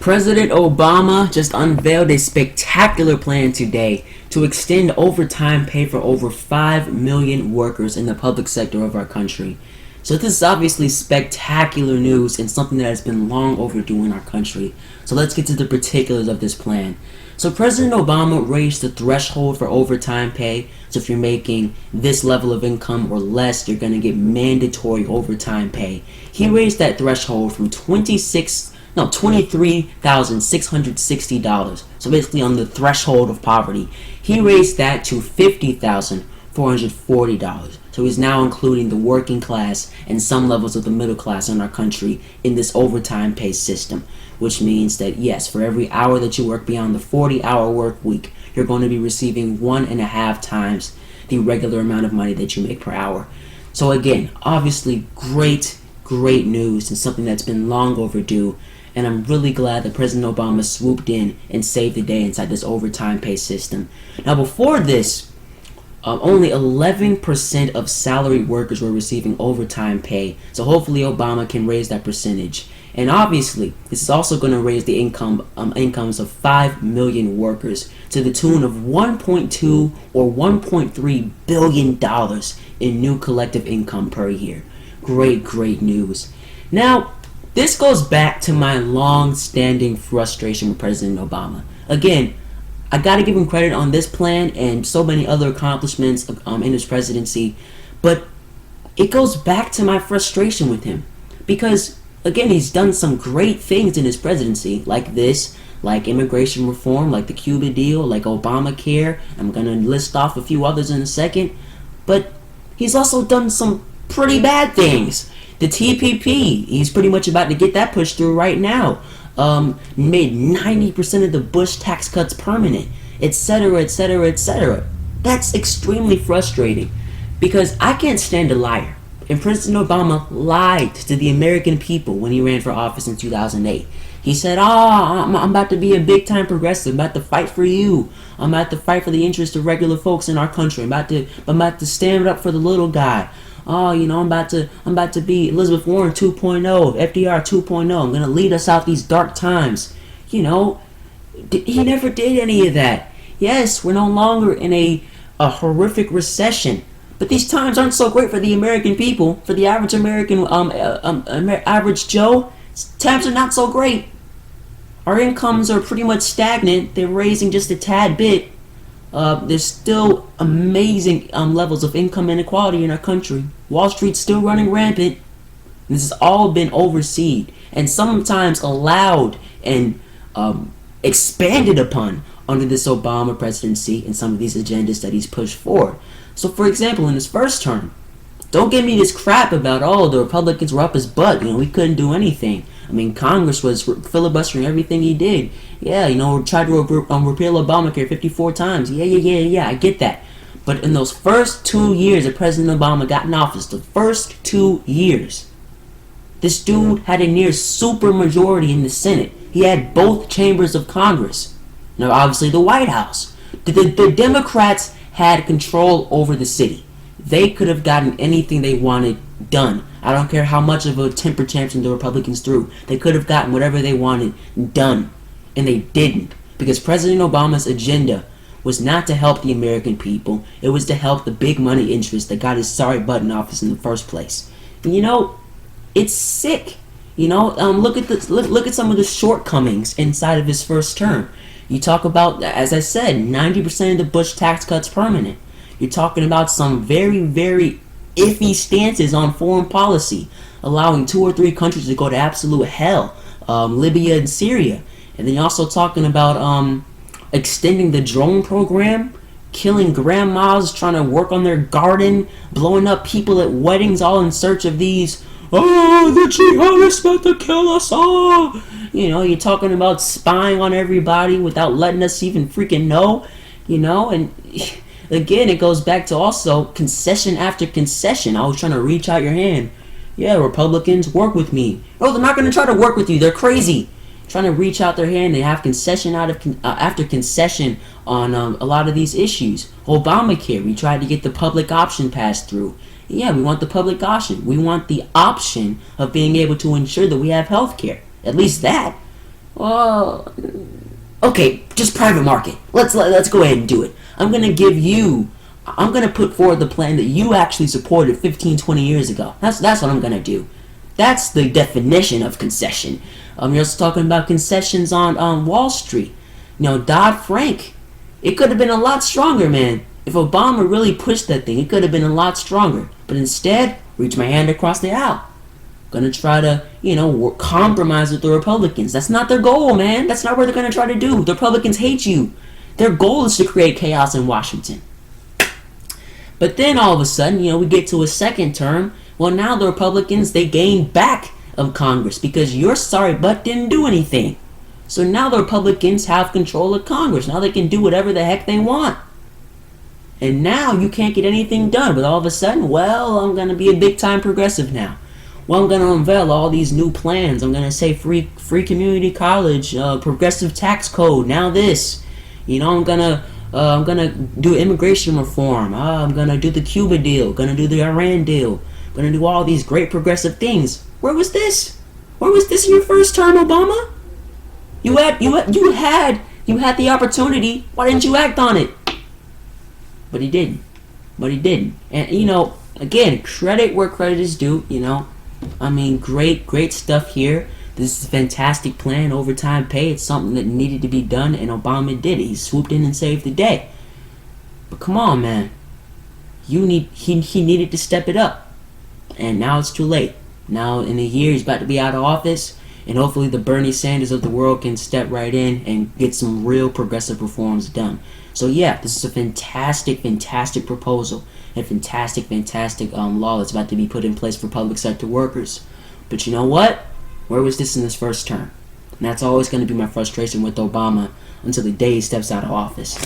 President Obama just unveiled a spectacular plan today to extend overtime pay for over 5 million workers in the public sector of our country. So this is obviously spectacular news and something that has been long overdue in our country. So let's get to the particulars of this plan. So President Obama raised the threshold for overtime pay. So if you're making this level of income or less, you're going to get mandatory overtime pay. He raised that threshold from $23,660. So basically on the threshold of poverty. He raised that to $50,440. So he's now including the working class and some levels of the middle class in our country in this overtime pay system. Which means that yes, for every hour that you work beyond the 40-hour work week, you're going to be receiving 1.5 times the regular amount of money that you make per hour. So again, obviously great news and something that's been long overdue. And I'm really glad that President Obama swooped in and saved the day inside this overtime pay system. Now before this, only 11% of salaried workers were receiving overtime pay. So hopefully Obama can raise that percentage. And obviously, this is also going to raise the incomes of 5 million workers to the tune of $1.2 or $1.3 billion in new collective income per year. Great news. Now, this goes back to my long-standing frustration with President Obama. Again, I got to give him credit on this plan and so many other accomplishments in his presidency, but it goes back to my frustration with him because, again, he's done some great things in his presidency, like this, like immigration reform, like the Cuba deal, like Obamacare. I'm going to list off a few others in a second, but he's also done some pretty bad things. The TPP, he's pretty much about to get that pushed through right now. Made 90% of the Bush tax cuts permanent, etc. That's extremely frustrating because I can't stand a liar. And President Obama lied to the American people when he ran for office in 2008. He said, I'm about to be a big-time progressive. I'm about to fight for you. I'm about to fight for the interests of regular folks in our country. I'm about to stand up for the little guy. I'm about to be Elizabeth Warren 2.0, FDR 2.0. I'm going to lead us out these dark times. He never did any of that. Yes, we're no longer in a horrific recession. But these times aren't so great for the American people. For the average American, average Joe, times are not so great. Our incomes are pretty much stagnant. They're raising just a tad bit. There's still amazing levels of income inequality in our country. Wall Street's still running rampant. This has all been overseen and sometimes allowed and expanded upon under this Obama presidency and some of these agendas that he's pushed forward. So, for example, in his first term, don't give me this crap about, the Republicans were up his butt. We couldn't do anything. I mean, Congress was filibustering everything he did. Yeah, tried to repeal Obamacare 54 times. Yeah, I get that. But in those first 2 years that President Obama got in office, the first 2 years, this dude had a near super majority in the Senate. He had both chambers of Congress. Now, obviously, the White House. The Democrats had control over the city. They could have gotten anything they wanted done. I don't care how much of a temper tantrum the Republicans threw. They could have gotten whatever they wanted done. And they didn't. Because President Obama's agenda was not to help the American people. It was to help the big money interests that got his sorry butt in office in the first place. And it's sick. Look at some of the shortcomings inside of his first term. You talk about, as I said, 90% of the Bush tax cuts permanent. You're talking about some very iffy stances on foreign policy, allowing 2 or 3 countries to go to absolute hell, Libya and Syria. And then you're also talking about extending the drone program, killing grandmas trying to work on their garden, blowing up people at weddings, all in search of these, the jihadists about to kill us all. You're talking about spying on everybody without letting us even freaking know, and again, it goes back to also concession after concession. I was trying to reach out your hand. Yeah, Republicans, work with me. No, they're not going to try to work with you. They're crazy. Trying to reach out their hand. They have concession after concession on a lot of these issues. Obamacare, we tried to get the public option passed through. Yeah, we want the public option. We want the option of being able to ensure that we have health care. At least that. Well, okay, just private market. Let's go ahead and do it. I'm gonna put forward the plan that you actually supported 15, 20 years ago. That's what I'm gonna do. That's the definition of concession. You're also talking about concessions on Wall Street. Dodd-Frank. It could have been a lot stronger, man. If Obama really pushed that thing, it could have been a lot stronger. But instead, reach my hand across the aisle. Gonna try to, compromise with the Republicans. That's not their goal, man. That's not what they're gonna try to do. The Republicans hate you. Their goal is to create chaos in Washington. But then all of a sudden, we get to a second term. Well, now the Republicans, they gain back of Congress because your sorry butt didn't do anything. So now the Republicans have control of Congress. Now they can do whatever the heck they want. And now you can't get anything done. But all of a sudden, well, I'm going to be a big time progressive now. Well, I'm going to unveil all these new plans. I'm going to say free community college, progressive tax code. Now this, I'm gonna do immigration reform. I'm gonna do the Cuba deal. Gonna do the Iran deal. Gonna do all these great progressive things. Where was this? Where was this in your first term, Obama? You had the opportunity. Why didn't you act on it? But he didn't. And again, credit where credit is due. Great stuff here. This is a fantastic plan, overtime pay. It's something that needed to be done, and Obama did it. He swooped in and saved the day. But come on, man. He needed to step it up. And now it's too late. Now, in a year, he's about to be out of office, and hopefully the Bernie Sanders of the world can step right in and get some real progressive reforms done. So yeah, this is a fantastic proposal. And fantastic law that's about to be put in place for public sector workers. But you know what? Where was this in his first term? And that's always going to be my frustration with Obama until the day he steps out of office.